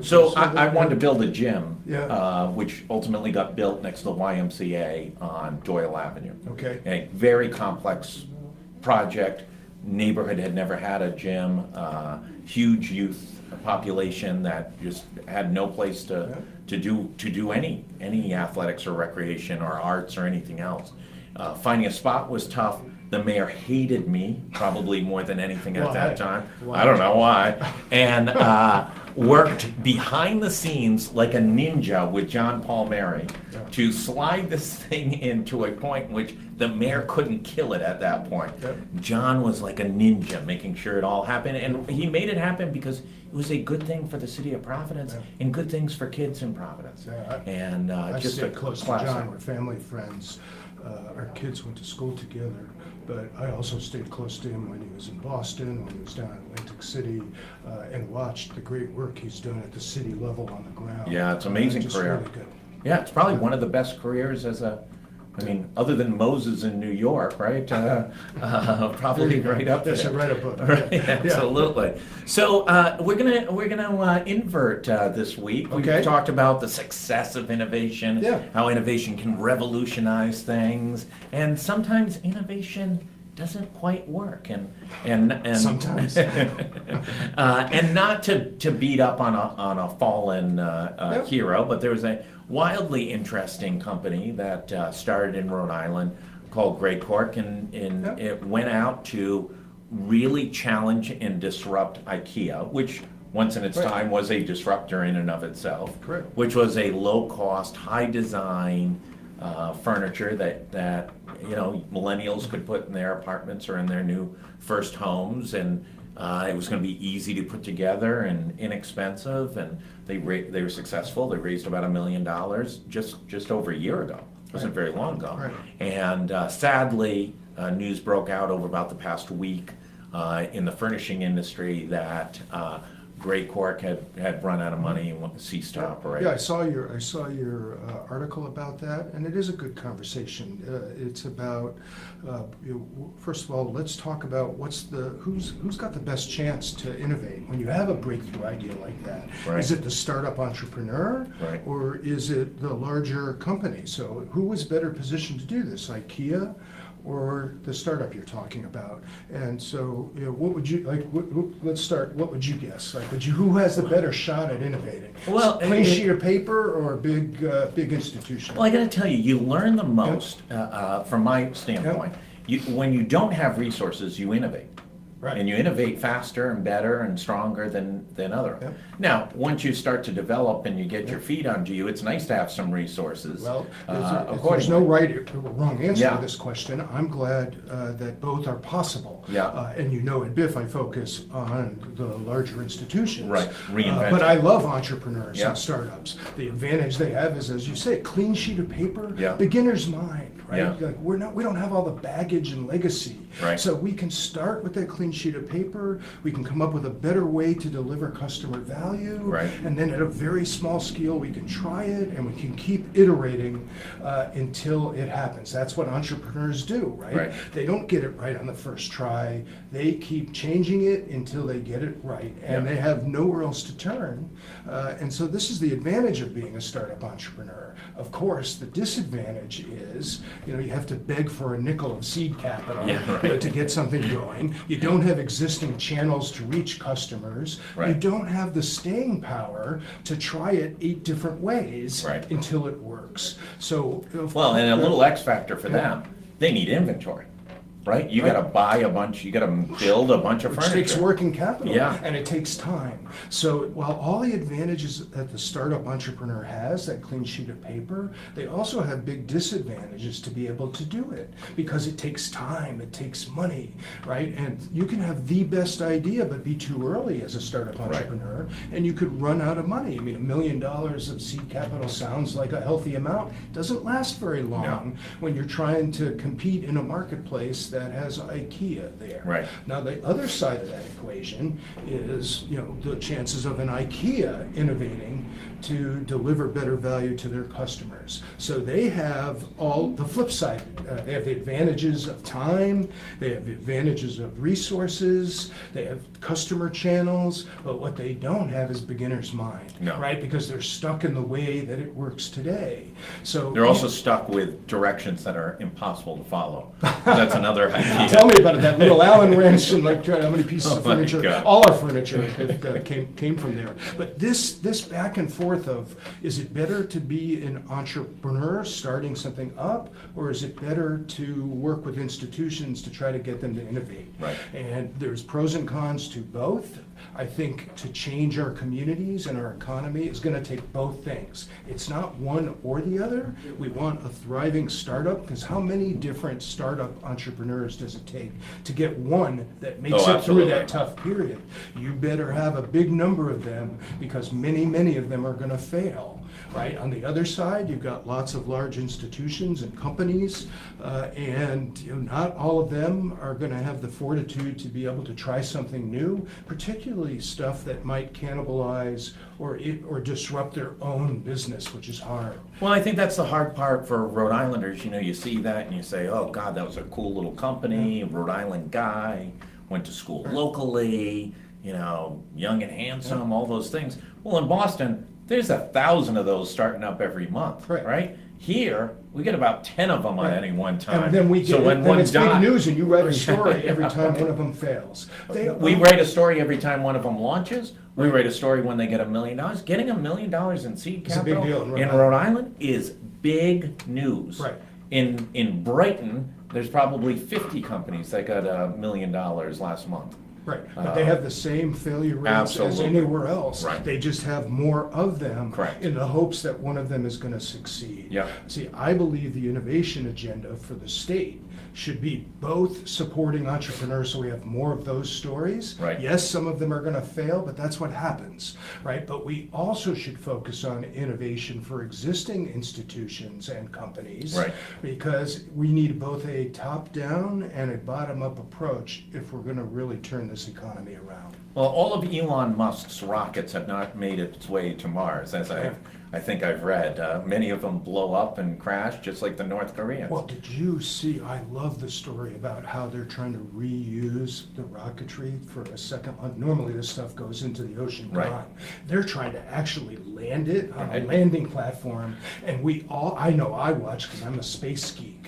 So I wanted to build a gym, Yeah. which ultimately got built next to the YMCA on Doyle Avenue. Okay. A very complex project. Neighborhood had never had a gym. Huge youth population that just had no place to do any athletics or recreation or arts or anything else. Finding a spot was tough. The mayor hated me, probably more than anything at that time. Why? I don't know why. And worked behind the scenes like a ninja with John Palmieri to slide this thing into a point in which the mayor couldn't kill it at that point. Yep. John was like a ninja making sure it all happened. And he made it happen because it was a good thing for the city of Providence and good things for kids in Providence. I Just a stayed close to classic. John. We're family friends. Our kids went to school together, but I also stayed close to him when he was in Boston, when he was down in Atlantic City, and watched the great work he's done at the city level on the ground. Yeah, it's an amazing Just career. really good. Yeah, it's probably one of the best careers other than Moses in New York, right? Probably right up there. They should write a book. Right, Yeah. absolutely. So we're gonna invert this week. We've Okay. talked about the success of innovation, Yeah. how innovation can revolutionize things, and sometimes innovation doesn't quite work, and Sometimes. and not to beat up on a fallen hero, but there was a wildly interesting company that started in Rhode Island called Grey Cork, and it went out to really challenge and disrupt IKEA, which once in its time was a disruptor in and of itself. Correct. Which was a low-cost, high-design furniture that millennials could put in their apartments or in their new first homes, and it was going to be easy to put together and inexpensive, and they were successful. They raised about $1 million just over a year ago. It wasn't very long ago. Right. And sadly, news broke out over about the past week in the furnishing industry that Grey Cork had run out of money and ceased to operate. Yeah, I saw your article about that, and it is a good conversation. It's about first of all, let's talk about who's got the best chance to innovate when you have a breakthrough idea like that. Right. Is it the startup entrepreneur, Right. or is it the larger company? So who was better positioned to do this, IKEA or the startup you're talking about? And so, what would you like? Let's start. What would you guess? Like, who has the better shot at innovating? Well, Plain sheet of paper or a big institution? Well, I got to tell you, you learn the most from my standpoint. When you don't have resources, you innovate. Right. And you innovate faster and better and stronger than other. Yep. Now, once you start to develop and you get your feet under you, it's nice to have some resources. Well, there's accordingly. no right or wrong answer Yeah. to this question. I'm glad that both are possible. Yeah. And at BIF, I focus on the larger institutions. Right. Reinvention. But I love entrepreneurs Yeah. and startups. The advantage they have is, as you say, clean sheet of paper, Yeah. beginner's mind. Right? Yeah. Like we don't have all the baggage and legacy. Right. So we can start with that clean sheet of paper. We can come up with a better way to deliver customer value. Right. And then at a very small scale, we can try it and we can keep iterating until it happens. That's what entrepreneurs do, right? Right. They don't get it right on the first try. They keep changing it until they get it right. And Yeah. they have nowhere else to turn. And so this is the advantage of being a startup entrepreneur. Of course, the disadvantage is, you have to beg for a nickel of seed capital to get something going. You don't have existing channels to reach customers. Right. You don't have the staying power to try it 8 different ways Right. until it works. So, Well, and a little X factor for them, they need inventory, right? You got to buy a bunch, you got to build a bunch of which furniture. takes working capital, Yeah. and it takes time. So while all the advantages that the startup entrepreneur has, that clean sheet of paper, they also have big disadvantages to be able to do it because it takes time, it takes money, right? And you can have the best idea but be too early as a startup entrepreneur, and you could run out of money. I mean, $1 million of seed capital sounds like a healthy amount. Doesn't last very long when you're trying to compete in a marketplace that has IKEA there. Right. Now, the other side of that equation is, the chances of an IKEA innovating to deliver better value to their customers. So they have all the flip side. They have the advantages of time, they have the advantages of resources, they have customer channels, but what they don't have is beginner's mind, No. right? Because they're stuck in the way that it works today. So They're also stuck with directions that are impossible to follow. That's another idea. Tell me about it. That little Allen wrench and like how many pieces of Oh my furniture. God. All our furniture came from there. But this back and forth of, is it better to be an entrepreneur starting something up, or is it better to work with institutions to try to get them to innovate? Right. And there's pros and cons to both. I think to change our communities and our economy is going to take both things. It's not one or the other. We want a thriving startup, because how many different startup entrepreneurs does it take to get one that makes it through that tough period? You better have a big number of them, because many of them are going to fail. Right? On the other side, you've got lots of large institutions and companies, and not all of them are going to have the fortitude to be able to try something new, particularly stuff that might cannibalize or disrupt their own business, which is hard. Well, I think that's the hard part for Rhode Islanders. You see that and you say, oh God, that was a cool little company, Rhode Island guy, went to school locally, young and handsome, all those things. Well, in Boston, there's 1,000 of those starting up every month, right? Here, we get about 10 of them at any one time. And then we get, so when then one it's dies, big news, and you write a story every time one of them fails. we write a story every time one of them launches. We write a story when they get $1 million. Getting $1 million in seed capital a big deal in Rhode Island is big news. Right. In Brighton, there's probably 50 companies that got $1 million last month. Right, but they have the same failure rates as Absolutely. anywhere else. Right. They just have more of them. Correct. In the hopes that one of them is going to succeed. Yeah. See, I believe the innovation agenda for the state should be both supporting entrepreneurs so we have more of those stories. Right. Yes, some of them are going to fail, but that's what happens, right? But we also should focus on innovation for existing institutions and companies. Right. Because we need both a top-down and a bottom-up approach if we're going to really turn this economy around. Well, all of Elon Musk's rockets have not made its way to Mars, as I think I've read. Many of them blow up and crash, just like the North Koreans. Well, did you see, I love the story about how they're trying to reuse the rocketry for a second. Normally this stuff goes into the ocean Right. gone. They're trying to actually land it on a landing platform. And I know I watched, because I'm a space geek.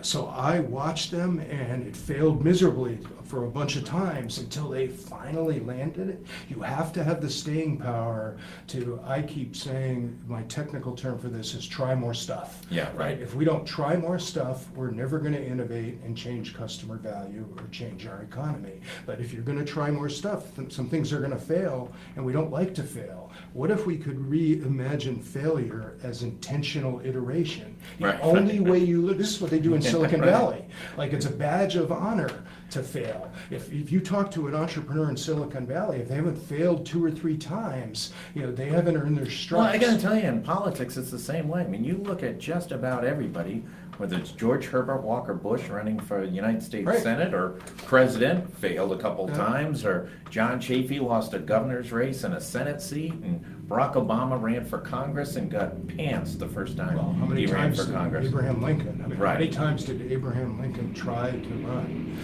So I watched them, and it failed miserably for a bunch of times until they finally landed it. You have to have the staying power to, I keep saying, my technical term for this is try more stuff. Yeah, right. If we don't try more stuff, we're never going to innovate and change customer value or change our economy. But if you're going to try more stuff, some things are going to fail, and we don't like to fail. What if we could reimagine failure as intentional iteration? The Right. only way you learn, this is what they do in Silicon Right. Valley. Like, it's a badge of honor to fail. If you talk to an entrepreneur in Silicon Valley, if they haven't failed 2 or 3 times, they haven't earned their stripes. Well, I got to tell you, in politics, it's the same way. I mean, you look at just about everybody, whether it's George Herbert Walker Bush running for United States Right. Senate, or president, failed a couple times, or John Chafee lost a governor's race and a Senate seat, and Barack Obama ran for Congress and got pants the first time Well, how many he ran times for did Congress. Abraham Lincoln? How Right. many times did Abraham Lincoln try to run,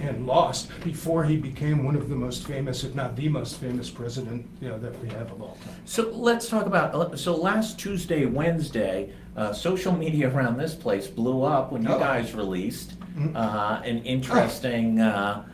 and lost before he became one of the most famous, if not the most famous president, that we have of all time? So let's talk about, so last Tuesday, Wednesday, social media around this place blew up when you guys released an interesting, that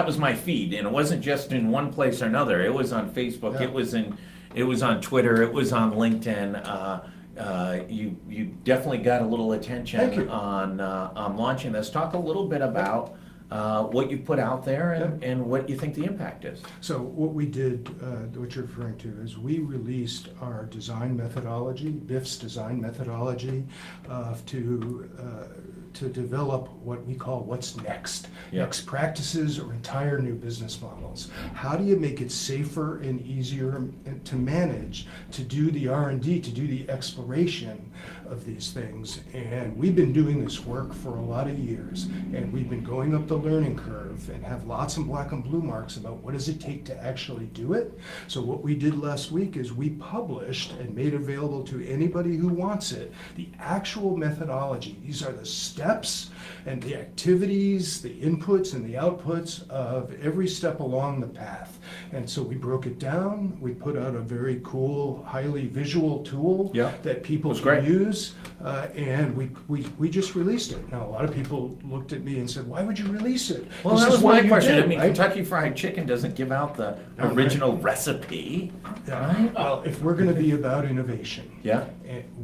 was my feed, and it wasn't just in one place or another. It was on Facebook, Yeah. it was on Twitter, it was on LinkedIn. You definitely got a little attention on launching this. Talk a little bit about what you put out there and what you think the impact is. So what we did, what you're referring to, is we released our design methodology, BIF's design methodology, to develop what we call what's next. Yeah. Next practices or entire new business models. How do you make it safer and easier to manage, to do the R&D, to do the exploration of these things? And we've been doing this work for a lot of years, and we've been going up the learning curve and have lots of black and blue marks about what does it take to actually do it. So what we did last week is we published and made available to anybody who wants it the actual methodology. These are the steps and the activities, the inputs and the outputs of every step along the path. And so we broke it down. We put out a very cool, highly visual tool that people can use, and we just released it. Now, a lot of people looked at me and said, "Why would you release it?" Well, this that was is what my you question. did, I mean, right? Kentucky Fried Chicken doesn't give out the original recipe. Right? Well, if we're going to be about innovation, Yeah.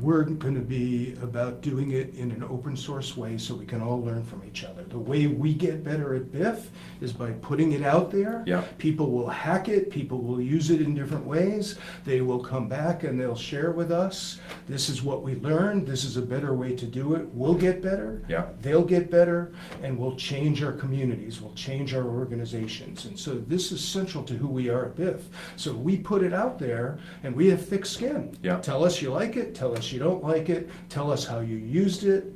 we're going to be about doing it in an open source way so we can all learn from each other. The way we get better at BIF is by putting it out there. Yeah. People will hack it, people will use it in different ways. They will come back and they'll share with us, this is what we learned, this is a better way to do it. We'll get better, Yeah. they'll get better, and we'll change our communities, we'll change our organizations. And so this is central to who we are at BIF. So we put it out there and we have thick skin. Yeah. Tell us you like it, tell us you don't like it, tell us how you used it,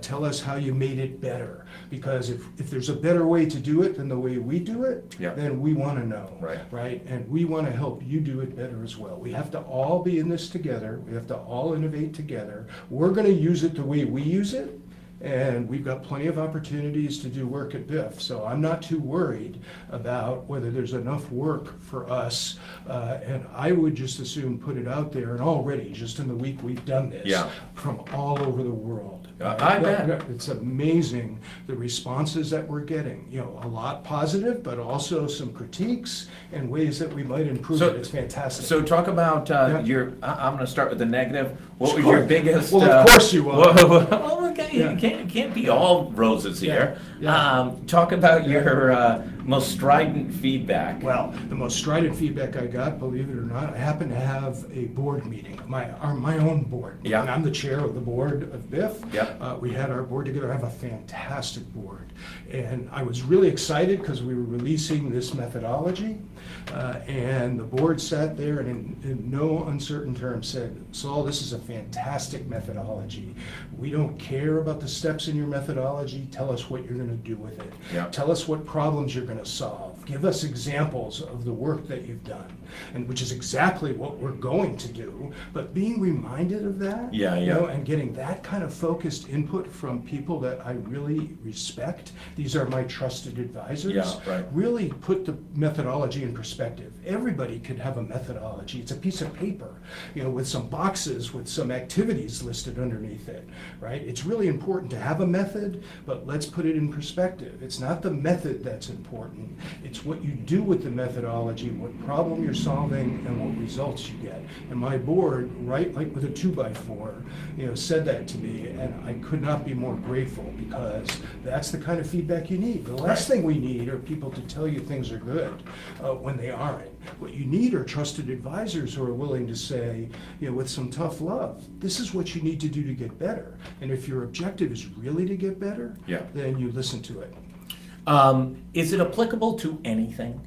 tell us how you made it better. Because if there's a better way to do it than the way we do it, then we want to know. Right? And we want to help you do it better as well. We have to all be in this together. We have to all innovate together. We're going to use it the way we use it. And we've got plenty of opportunities to do work at BIF, so I'm not too worried about whether there's enough work for us. And I would just as soon put it out there, and already, just in the week we've done this, from all over the world. I bet. It's amazing the responses that we're getting. You know, a lot positive, but also some critiques and ways that we might improve it. It's fantastic. So talk about your, I'm going to start with the negative. What was your biggest? Well, of course you will. Well, it can't be all roses here. Talk about your most strident feedback. Well, the most strident feedback I got, believe it or not, I happen to have a board meeting, my own board. Yeah. And I'm the chair of the board of BIF. Yeah. We had our board together. I have a fantastic board. And I was really excited because we were releasing this methodology. And the board sat there and in no uncertain terms said, "Saul, this is a fantastic methodology. We don't care about the steps in your methodology. Tell us what you're going to do with it. Yeah. Tell us what problems you're going to solve. Give us examples of the work that you've done," and which is exactly what we're going to do. But being reminded of that, you know, and getting that kind of focused input from people that I really respect, these are my trusted advisors, really put the methodology in perspective. Everybody could have a methodology. It's a piece of paper, you know, with some boxes with some activities listed underneath it, right? It's really important to have a method, but let's put it in perspective. It's not the method that's important. It's what you do with the methodology, what problem you're solving, and what results you get. And my board, right, like with a 2x4, you know, said that to me, and I could not be more grateful, because that's the kind of feedback you need. The last thing we need are people to tell you things are good when they aren't. What you need are trusted advisors who are willing to say, you know, with some tough love, this is what you need to do to get better. And if your objective is really to get better, then you listen to it. Is it applicable to anything?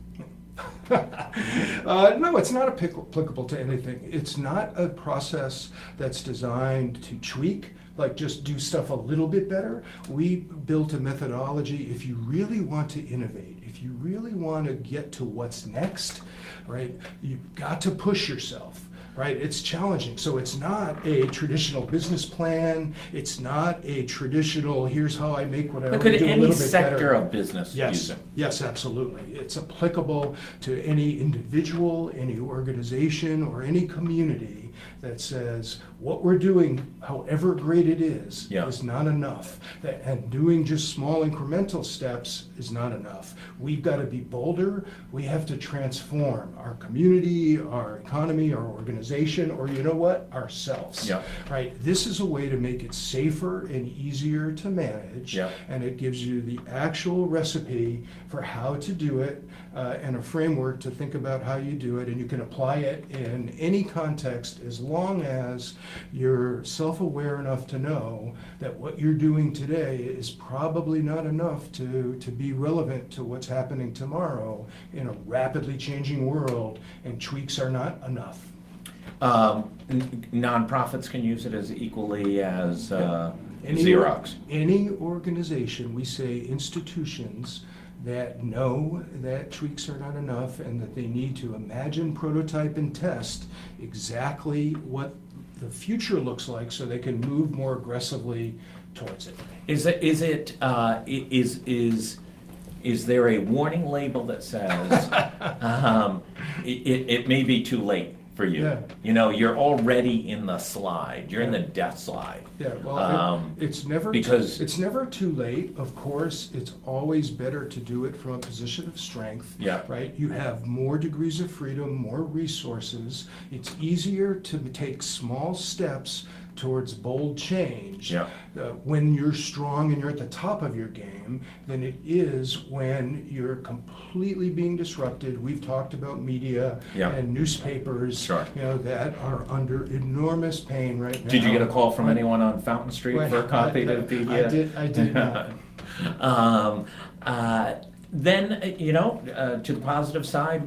No, it's not applicable to anything. It's not a process that's designed to tweak, like just do stuff a little bit better. We built a methodology. If you really want to innovate, if you really want to get to what's next, right, you've got to push yourself. Right, it's challenging. So it's not a traditional business plan. It's not a traditional, here's how I make what I want to do a little bit better. Could any sector of business use it? Yes, absolutely. It's applicable to any individual, any organization, or any community that says what we're doing, however great it is not enough. And doing just small incremental steps is not enough. We've got to be bolder. We have to transform our community, our economy, our organization, organization, or you know what, ourselves. Yeah. Right? This is a way to make it safer and easier to manage, Yeah. and it gives you the actual recipe for how to do it, and a framework to think about how you do it, and you can apply it in any context as long as you're self-aware enough to know that what you're doing today is probably not enough to be relevant to what's happening tomorrow in a rapidly changing world, and tweaks are not enough. Nonprofits can use it as equally as Any Xerox. Any organization, we say institutions, that know that tweaks are not enough and that they need to imagine, prototype, and test exactly what the future looks like so they can move more aggressively towards it. Is there a warning label that says it may be too late for you? Yeah. You know, you're already in the slide. You're in the death slide. Yeah, well, it's never too late. Of course, it's always better to do it from a position of strength. Yeah. Right. You have more degrees of freedom, more resources. It's easier to take small steps towards bold change when you're strong and you're at the top of your game than it is when you're completely being disrupted. We've talked about media and newspapers, that are under enormous pain right now. Did you get a call from anyone on Fountain Street for a copy of the? I did not. Then, to the positive side,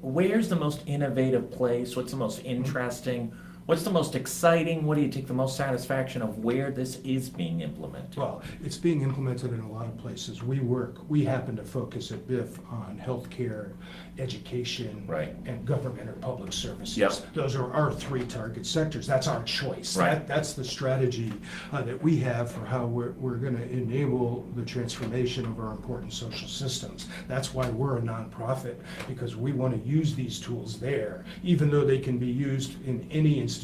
where's the most innovative place? What's the most interesting? What's the most exciting? What do you take the most satisfaction of where this is being implemented? Well, it's being implemented in a lot of places. We happen to focus at BIF on healthcare, education, and government or public services. Yep. Those are our three target sectors. That's our choice. Right. That's the strategy that we have for how we're going to enable the transformation of our important social systems. That's why we're a nonprofit, because we want to use these tools there, even though they can be used in any institution,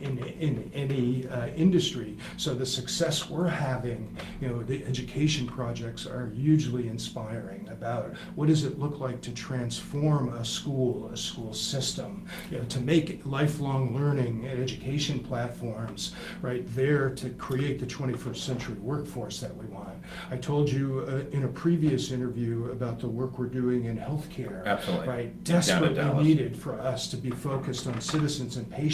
in any industry. So the success we're having, the education projects are hugely inspiring about what does it look like to transform a school system, to make lifelong learning and education platforms right there to create the 21st century workforce that we want. I told you in a previous interview about the work we're doing in healthcare. Absolutely. Right, desperately needed for us to be focused on citizens and patients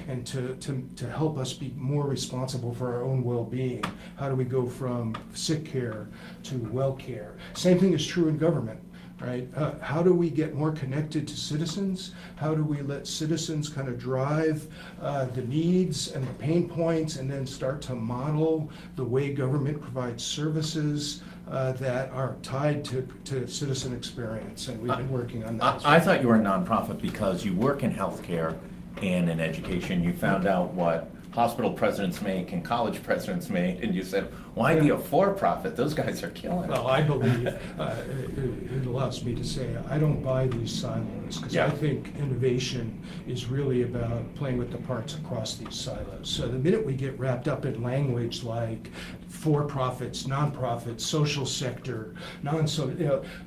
and to help us be more responsible for our own well-being. How do we go from sick care to well care? Same thing is true in government. Right? How do we get more connected to citizens? How do we let citizens kind of drive the needs and the pain points, and then start to model the way government provides services that are tied to citizen experience? And we've been working on that. I thought you were a nonprofit because you work in healthcare and in education. You found out what hospital presidents make and college presidents make, and you said, why be a for-profit? Those guys are killing it. Well, I believe it allows me to say I don't buy these silos, because I think innovation is really about playing with the parts across these silos. So the minute we get wrapped up in language like for-profits, nonprofits, social sector,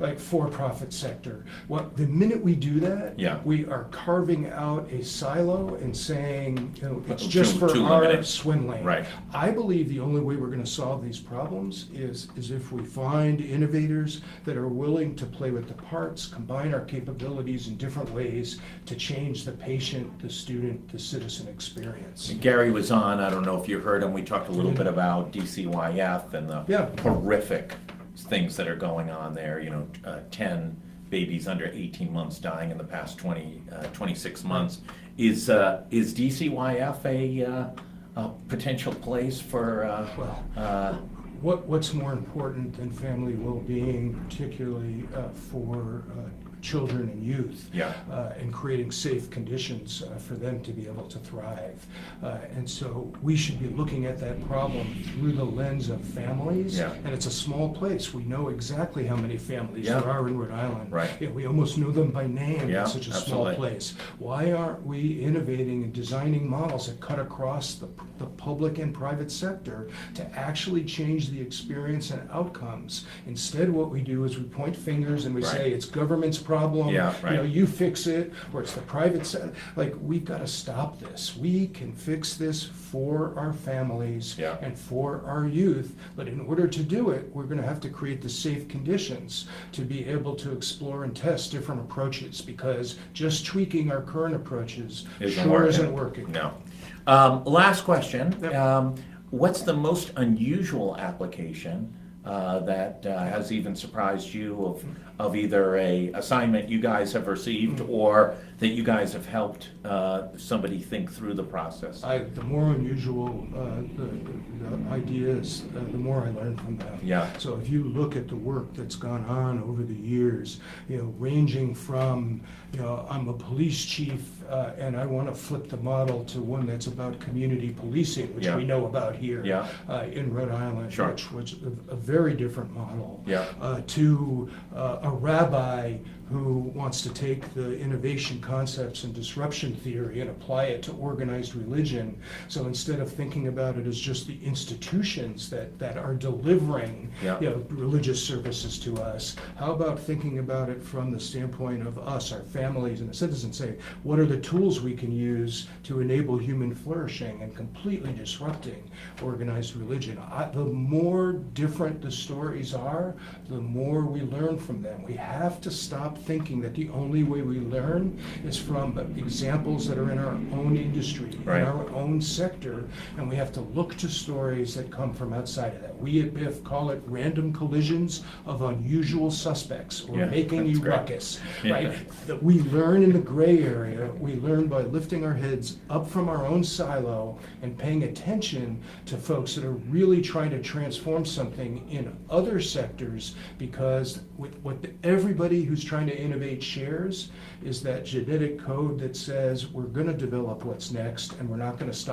like for-profit sector, the minute we do that, we are carving out a silo and saying, it's just for our swim lane. Right. I believe the only way we're going to solve these problems is if we find innovators that are willing to play with the parts, combine our capabilities in different ways to change the patient, the student, the citizen experience. Gary was on, I don't know if you heard him, we talked a little bit about DCYF and the horrific things that are going on there, 10 babies under 18 months dying in the past 26 months. Is DCYF a potential place for what's more important than family well-being, particularly for children and youth, and creating safe conditions for them to be able to thrive. And so we should be looking at that problem through the lens of families, and it's a small place. We know exactly how many families there are in Rhode Island. Right. We almost know them by name. It's such a small place. Why aren't we innovating and designing models that cut across the public and private sector to actually change the experience and outcomes? Instead, what we do is we point fingers and we say it's government's problem. problem. Yeah, right. You fix it, or it's the private sector. Like, we've got to stop this. We can fix this for our families Yeah. and for our youth, but in order to do it, we're going to have to create the safe conditions to be able to explore and test different approaches, because just tweaking our current approaches isn't working. No. Last question. Yep. What's the most unusual application that has even surprised you of either a assignment you guys have received or that you guys have helped somebody think through the process? The more unusual the ideas, the more I learn from them. Yeah. So if you look at the work that's gone on over the years, ranging from, I'm a police chief and I want to flip the model to one that's about community policing, which Yeah. we know about here Yeah. in Rhode Island, Sure. which was a very different model, Yeah. to a rabbi who wants to take the innovation concepts and disruption theory and apply it to organized religion. So instead of thinking about it as just the institutions that are delivering Yeah. religious services to us, how about thinking about it from the standpoint of us, our families, and the citizens? Say, what are the tools we can use to enable human flourishing and completely disrupting organized religion? The more different the stories are, the more we learn from them. We have to stop thinking that the only way we learn is from examples that are in our own industry, Right. in our own sector, and we have to look to stories that come from outside of that. We at BIF call it random collisions of unusual suspects, or Yeah, making that's a great. ruckus, Yeah. right? That we learn in the gray area, we learn by lifting our heads up from our own silo and paying attention to folks that are really trying to transform something in other sectors, because what everybody who's trying to innovate shares is that genetic code that says we're going to develop what's next and we're not going to stop